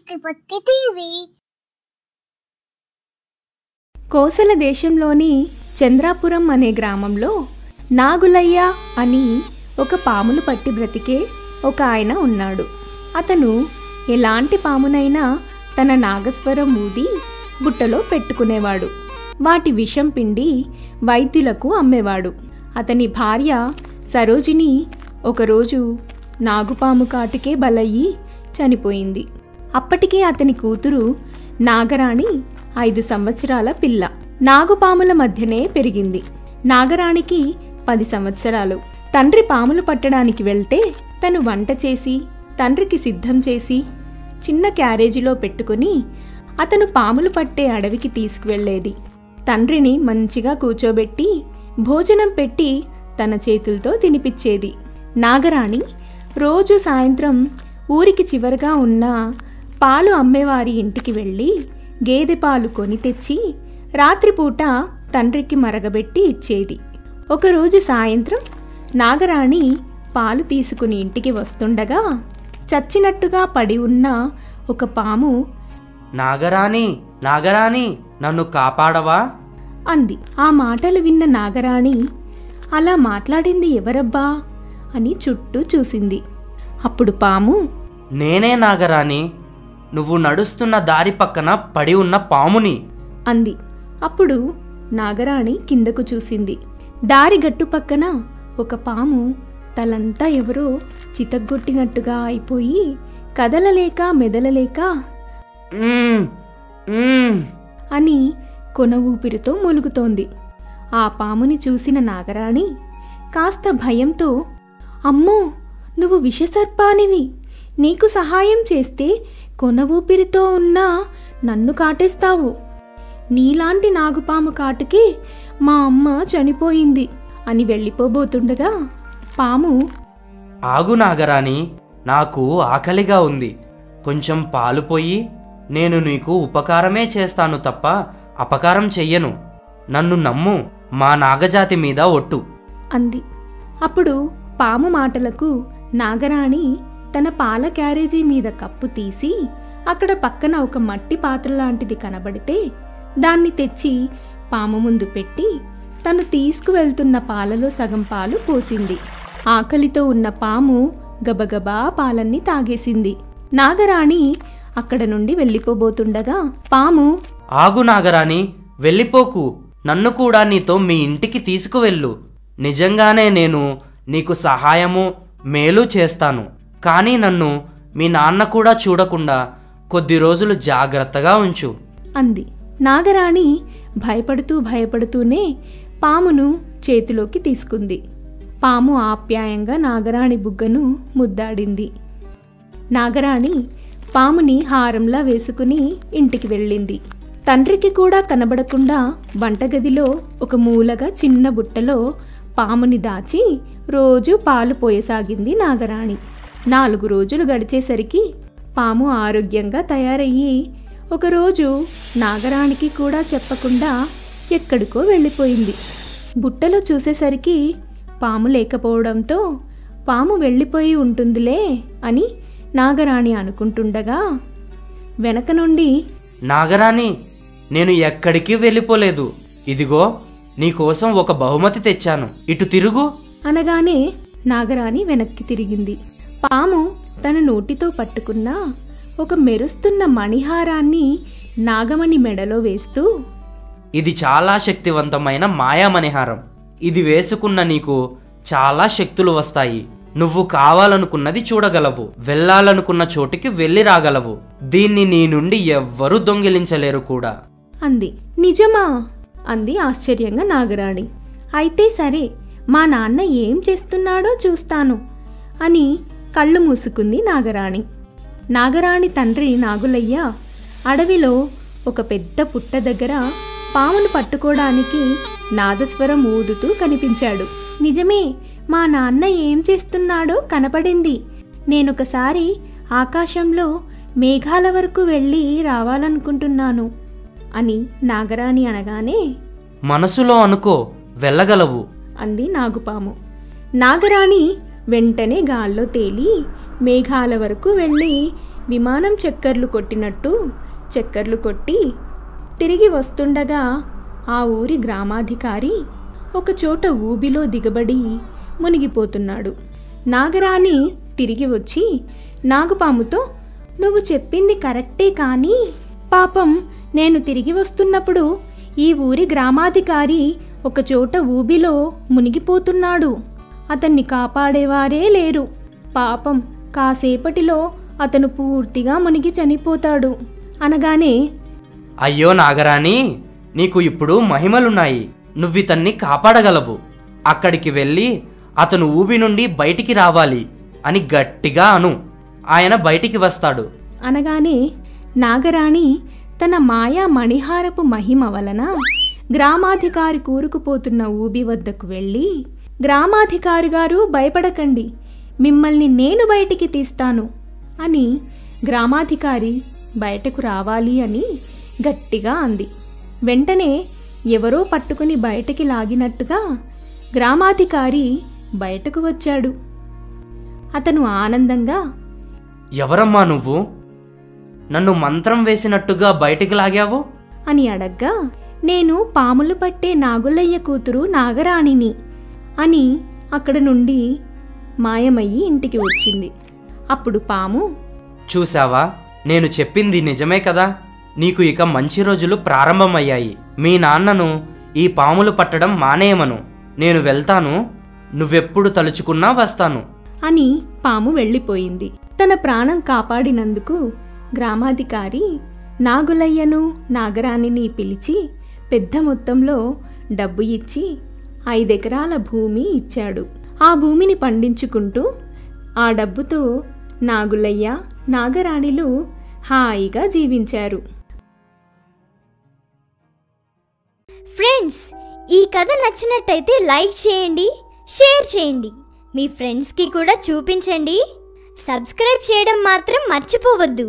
శక్తిపత్తి TV. Kosala దేశంలోని చంద్రాపురం అనే గ్రామంలో నాగులయ్య అని ఒక పామును పట్టి బ్రతికే ఒక ఆయన ఉన్నాడు. అతను ఎలాంటి పామునైనా తన నాగస్వరం ఊది బుట్టలో పెట్టుకునేవాడు. వాటి విషం పిండి వైద్యులకు అమ్మేవాడు. అతని భార్య సరోజిని ఒకరోజు నాగుపాము కాటుకే బలయ్యి చనిపోయింది. అప్పటికే అతని కూతురు నాగరాణి 5 సంవత్సరాల పిల్ల. నాగుపాముల మధ్యనే పెరిగింది. నాగరాణికి 10 సంవత్సరాలు. తండ్రి పాములు పట్టడానికి వెళ్తే తను వంట చేసి తండ్రికి సిద్ధం చేసి చిన్న క్యారేజీలో పెట్టుకుని అతను పాములు పట్టే అడవికి తీసుకువెళ్లేది. తండ్రిని మంచిగా కూర్చోబెట్టి భోజనం పెట్టి తన చేతులతో తినిపించేది. నాగరాణి రోజు సాయంత్రం ఊరికి చివరగా ఉన్న పాలు అమ్మేవారి ఇంటికి వెళ్ళి గేదె పాలు కొని తెచ్చి రాత్రిపూట తండ్రికి మరగబెట్టి ఇచ్చేది. ఒకరోజు సాయంత్రం నాగరాణి పాలు తీసుకుని ఇంటికి వస్తుండగా చచ్చినట్టుగా పడి ఉన్న ఒక పాము నాగరాణి, నాగరాణి, నన్ను కాపాడవా అంది. ఆ మాటలు విన్న నాగరాణి అలా మాట్లాడింది ఎవరబ్బా అని చుట్టూ చూసింది. అప్పుడు పాము, నేనే నాగరాణి, నువ్వు నడుస్తున్న దారి పక్కన పడి ఉన్న పాముని అంది. అప్పుడు నాగరాణి కిందకు చూసింది. దారి గట్టు పక్కన ఒక పాము తలంతా ఎవరో చితగ్గొట్టినట్టుగా అయిపోయి కదలలేక మెదలలేక అని కొన ఊపిరితో మూలుగుతోంది. ఆ పాముని చూసిన నాగరాణి కాస్త భయంతో, అమ్మో, నువ్వు విషసర్పానివి, నీకు సహాయం చేస్తే కొన ఊపిరితో ఉన్నా నన్ను కాటేస్తావు. నీలాంటి నాగుపాము కాటుకి మా అమ్మ చనిపోయింది అని వెళ్ళిపోబోతుండగా పాము, ఆగు నాగరాణి, నాకు ఆకలిగా ఉంది, కొంచెం పాలు పోయి, నేను నీకు ఉపకారమే చేస్తాను తప్ప అపకారం చెయ్యను, నన్ను నమ్ము, మా నాగజాతి మీద ఒట్టు అంది. అప్పుడు పాము మాటలకు నాగరాణి తన పాల క్యారేజీ మీద కప్పు తీసి అక్కడ పక్కన ఒక మట్టి పాత్ర లాంటిది కనబడితే దాన్ని తెచ్చి పాము ముందు పెట్టి తను తీసుకువెళ్తున్న పాలలో సగం పాలు పోసింది. ఆకలితో ఉన్న పాము గబగబా పాలన్నీ తాగేసింది. నాగరాణి అక్కడ నుండి వెళ్ళిపోబోతుండగా పాము, ఆగు నాగరాణి, వెళ్ళిపోకు, నన్ను కూడా నీతో మీ ఇంటికి తీసుకువెళ్ళు, నిజంగానే నేను నీకు సహాయము మేలు చేస్తాను, కానీ నన్ను మీ నాన్న కూడా చూడకుండా కొద్ది రోజులు జాగ్రత్తగా ఉంచు అంది. నాగరాణి భయపడుతూనే పామును చేతిలోకి తీసుకుంది. పాము ఆప్యాయంగా నాగరాణి బుగ్గను ముద్దాడింది. నాగరాణి పాముని హారంలా వేసుకుని ఇంటికి వెళ్ళింది. తండ్రికి కూడా కనబడకుండా వంటగదిలో ఒక మూలగా చిన్న బుట్టలో పాముని దాచి రోజు పాలు పోయసాగింది నాగరాణి. 4 రోజులు గడిచేసరికి పాము ఆరోగ్యంగా తయారయ్యి ఒకరోజు నాగరాణికి కూడా చెప్పకుండా ఎక్కడికో వెళ్ళిపోయింది. బుట్టలో చూసేసరికి పాము లేకపోవడంతో పాము వెళ్ళిపోయి ఉంటుందిలే అని నాగరాణి అనుకుంటుండగా వెనక నుండి, నాగరాణి, నేను ఎక్కడికి వెళ్ళిపోలేదు, ఇదిగో నీకోసం ఒక బహుమతి తెచ్చాను, ఇటు తిరుగు అనగానే నాగరాణి వెనక్కి తిరిగింది. పాము తన నోటితో పట్టుకున్న ఒక మెరుస్తున్న మణిహారాన్ని నాగమణి మెడలో వేస్తూ, ఇది చాలా శక్తివంతమైన మాయామణిహారం, ఇది వేసుకున్న నీకు చాలా శక్తులు వస్తాయి, నువ్వు కావాలనుకున్నది చూడగలవు, వెళ్ళాలనుకున్న చోటికి వెళ్ళి రాగలవు, దీన్ని నీ నుండి ఎవ్వరూ దొంగిలించలేరు కూడా అంది. నిజమా? అంది ఆశ్చర్యంగా నాగరాణి. అయితే సరే, మా నాన్న ఏం చేస్తున్నాడో చూస్తాను అని కళ్ళు మూసుకుంది నాగరాణి. నాగరాణి తండ్రి నాగులయ్య అడవిలో ఒక పెద్ద పుట్ట దగ్గర పామును పట్టుకోవడానికి నాదస్వరం ఊదుతూ కనిపించాడు. నిజమే, మా నాన్న ఏం చేస్తున్నాడో కనపడింది. నేనొకసారి ఆకాశంలో మేఘాల వరకు వెళ్ళి రావాలనుకుంటున్నాను అని నాగరాణి అనగానే, మనసులో అనుకో, వెళ్ళగలవు అంది నాగుపాము. నాగరాణి వెంటనే గాల్లో తేలి మేఘాల వరకు వెళ్ళి విమానం చక్కర్లు కొట్టినట్టు చక్కర్లు కొట్టి తిరిగి వస్తుండగా ఆ ఊరి గ్రామాధికారి ఒకచోట ఊబిలో దిగబడి మునిగిపోతున్నాడు. నాగరాణి తిరిగి వచ్చి నాగుపాముతో, నువ్వు చెప్పింది కరెక్టే, కానీ పాపం నేను తిరిగి వస్తున్నప్పుడు ఈ ఊరి గ్రామాధికారి ఒకచోట ఊబిలో మునిగిపోతున్నాడు. అతన్ని కాపాడేవారే లేరు. పాపం కాసేపటిలో అతను పూర్తిగా మునిగి చనిపోతాడు అనగానే, అయ్యో నాగరాణి, నీకు ఇప్పుడు మహిమలున్నాయి. నువ్వితన్ని కాపాడగలవు. అక్కడికి వెళ్ళి అతను ఊబి నుండి బయటికి రావాలి అని గట్టిగా అను. ఆయన బయటికి వస్తాడు అనగానే నాగరాణి తన మాయా మణిహారపు మహిమ వలన గ్రామాధికారి కూరుకుపోతున్న ఊబి వద్దకు వెళ్ళి, గ్రామాధికారి గారు భయపడకండి, మిమ్మల్ని నేను బయటికి తీస్తాను అని గ్రామాధికారి బయటకు రావాలి అని గట్టిగా అంది. వెంటనే ఎవరో పట్టుకుని బయటికి లాగినట్టుగా గ్రామాధికారి బయటకు వచ్చాడు. అతను ఆనందంగా, ఎవరమ్మా నువ్వు? నన్ను మంత్రం వేసినట్టుగా బయటికి లాగావు అని అడగ్గా, నేను పాములు పట్టే నాగులయ్య కూతురు నాగరాణిని అని అక్కడ నుండి మాయమయ్యి ఇంటికి వచ్చింది. అప్పుడు పాము, చూసావా, నేను చెప్పింది నిజమే కదా. నీకు ఇక మంచి రోజులు ప్రారంభమయ్యాయి. మీ నాన్నను ఈ పాములు పట్టడం మానేయమను. నేను వెళ్తాను, నువ్వెప్పుడు తలుచుకున్నా వస్తాను అని పాము వెళ్ళిపోయింది. తన ప్రాణం కాపాడినందుకు గ్రామాధికారి నాగులయ్యను నాగరాణిని పిలిచి పెద్ద మొత్తంలో డబ్బు ఇచ్చి 5 ఎకరాల భూమి ఇచ్చాడు. ఆ భూమిని పండించుకుంటూ ఆ డబ్బుతో నాగులయ్య నాగరాణిలు హాయిగా జీవించారు. ఫ్రెండ్స్, ఈ కథ నచ్చినట్టయితే లైక్ చేయండి, షేర్ చేయండి, మీ ఫ్రెండ్స్కి కూడా చూపించండి. సబ్స్క్రైబ్ చేయడం మాత్రం మర్చిపోవద్దు.